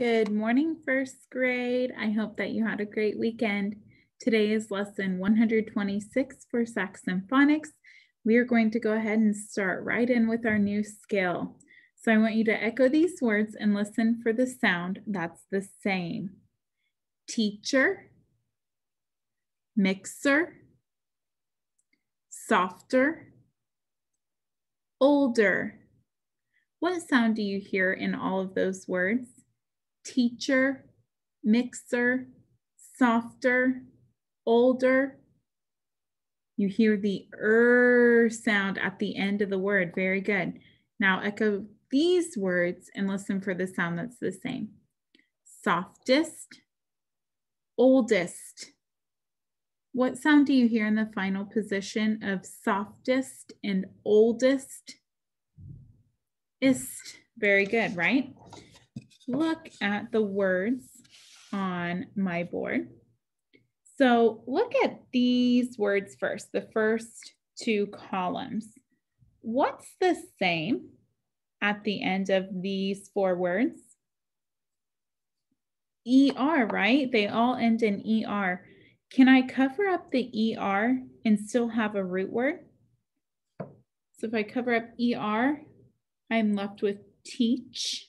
Good morning, first grade. I hope that you had a great weekend. Today is lesson 126 for Saxon Phonics. We are going to go ahead and start right in with our new skill. So I want you to echo these words and listen for the sound that's the same. Teacher, mixer, softer, older. What sound do you hear in all of those words? Teacher, mixer, softer, older. You hear the sound at the end of the word. Very good. Now echo these words and listen for the sound that's the same. Softest, oldest. What sound do you hear in the final position of softest and oldest? Ist. Very good, right? Look at the words on my board. So look at these words first, the first two columns. What's the same at the end of these four words? ER, right? They all end in ER. Can I cover up the ER and still have a root word? So if I cover up ER, I'm left with teach.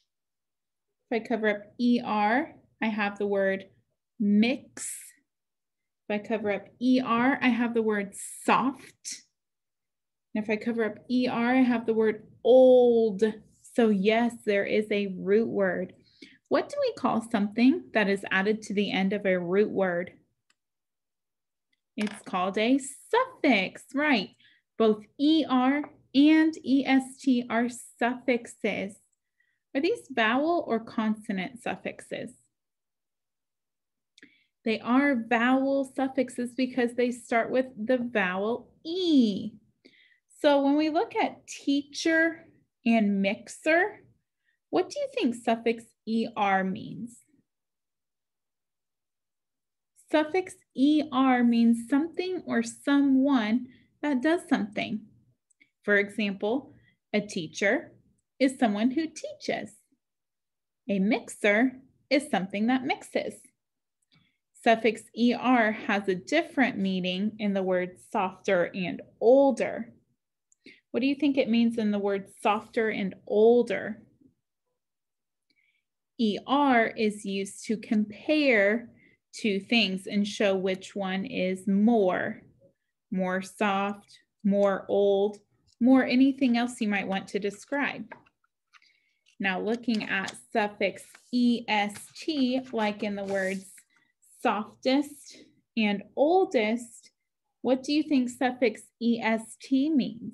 If I cover up ER, I have the word mix. If I cover up ER, I have the word soft. And if I cover up ER, I have the word old. So yes, there is a root word. What do we call something that is added to the end of a root word? It's called a suffix, right? Both ER and EST are suffixes. Are these vowel or consonant suffixes? They are vowel suffixes because they start with the vowel E. So when we look at teacher and mixer, what do you think suffix ER means? Suffix ER means something or someone that does something. For example, a teacher is someone who teaches. A mixer is something that mixes. Suffix ER has a different meaning in the words softer and older. What do you think it means in the words softer and older? ER is used to compare two things and show which one is more soft, more old, more anything else you might want to describe. Now looking at suffix EST, like in the words softest and oldest, what do you think suffix EST means?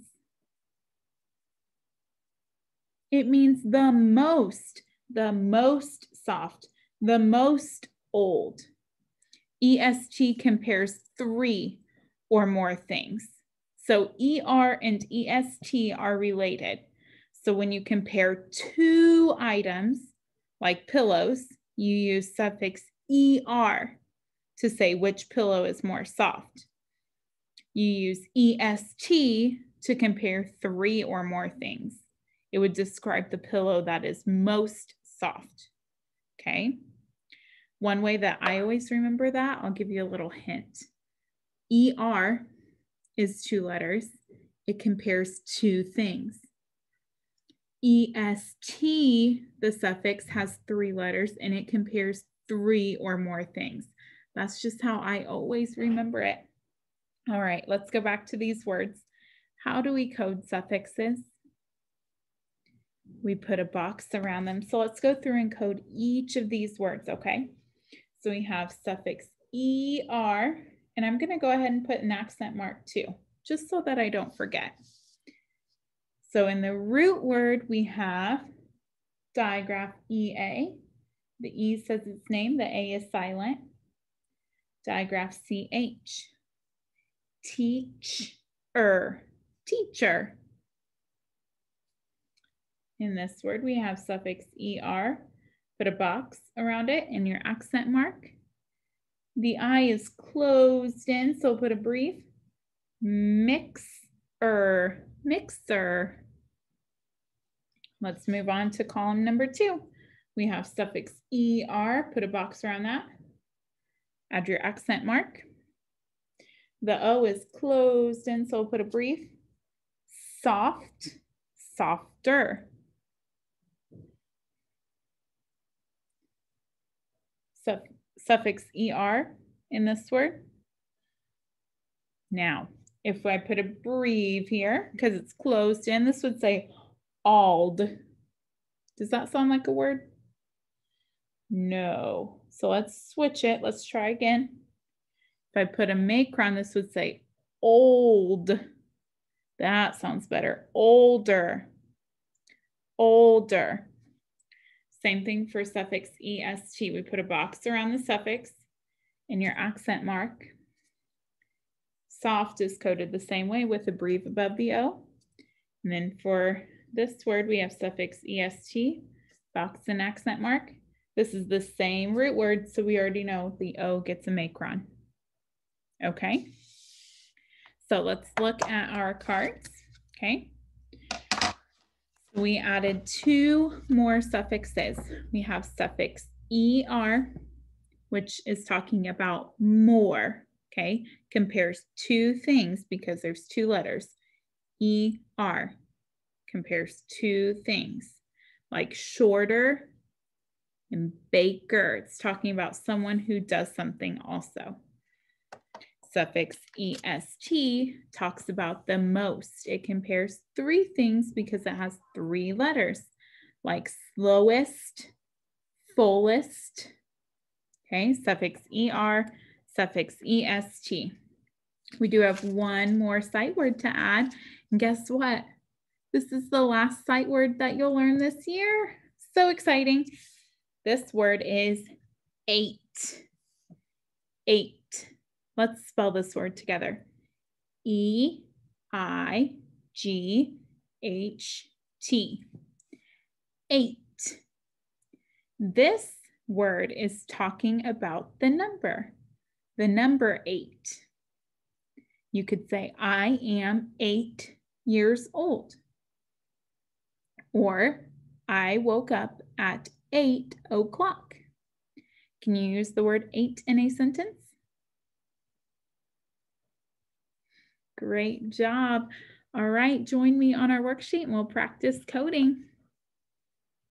It means the most soft, the most old. EST compares three or more things. So ER and EST are related. So when you compare two items, like pillows, you use suffix ER to say which pillow is more soft. You use EST to compare three or more things. It would describe the pillow that is most soft, okay? One way that I always remember that, I'll give you a little hint. ER is two letters. It compares two things. EST, the suffix, has three letters and it compares three or more things. That's just how I always remember it. All right, let's go back to these words. How do we code suffixes? We put a box around them. So let's go through and code each of these words, okay? So we have suffix ER, and I'm going to go ahead and put an accent mark too, just so that I don't forget. So in the root word, we have digraph EA. The E says its name, the A is silent. Digraph CH. Teacher, teacher. In this word, we have suffix ER. Put a box around it and your accent mark. The I is closed in, so put a brief. Mixer, mixer. Let's move on to column number 2. We have suffix ER, put a box around that. Add your accent mark. The O is closed in, so we'll put a brief. Soft, softer. Suffix ER in this word. Now, if I put a breathe here, because it's closed in, this would say ald. Does that sound like a word? No. So let's switch it. Let's try again. If I put a macron, this would say old. That sounds better. Older. Older. Same thing for suffix est. We put a box around the suffix and your accent mark. Soft is coded the same way with a brief above the O. And then for this word, we have suffix est, box and accent mark. This is the same root word, so we already know the O gets a macron. Okay, so let's look at our cards. Okay, we added 2 more suffixes. We have suffix ER, which is talking about more. Okay, compares 2 things because there's 2 letters. ER compares 2 things like shorter and baker. It's talking about someone who does something also. Suffix est talks about the most. It compares 3 things because it has 3 letters, like slowest, fullest. Okay, suffix er, suffix est. We do have 1 more sight word to add. And guess what? This is the last sight word that you'll learn this year. So exciting. This word is 8. 8. Let's spell this word together. E-I-G-H-T. 8. This word is talking about the number 8. You could say, I am 8 years old. Or, I woke up at 8 o'clock. Can you use the word 8 in a sentence? Great job. All right, join me on our worksheet and we'll practice coding.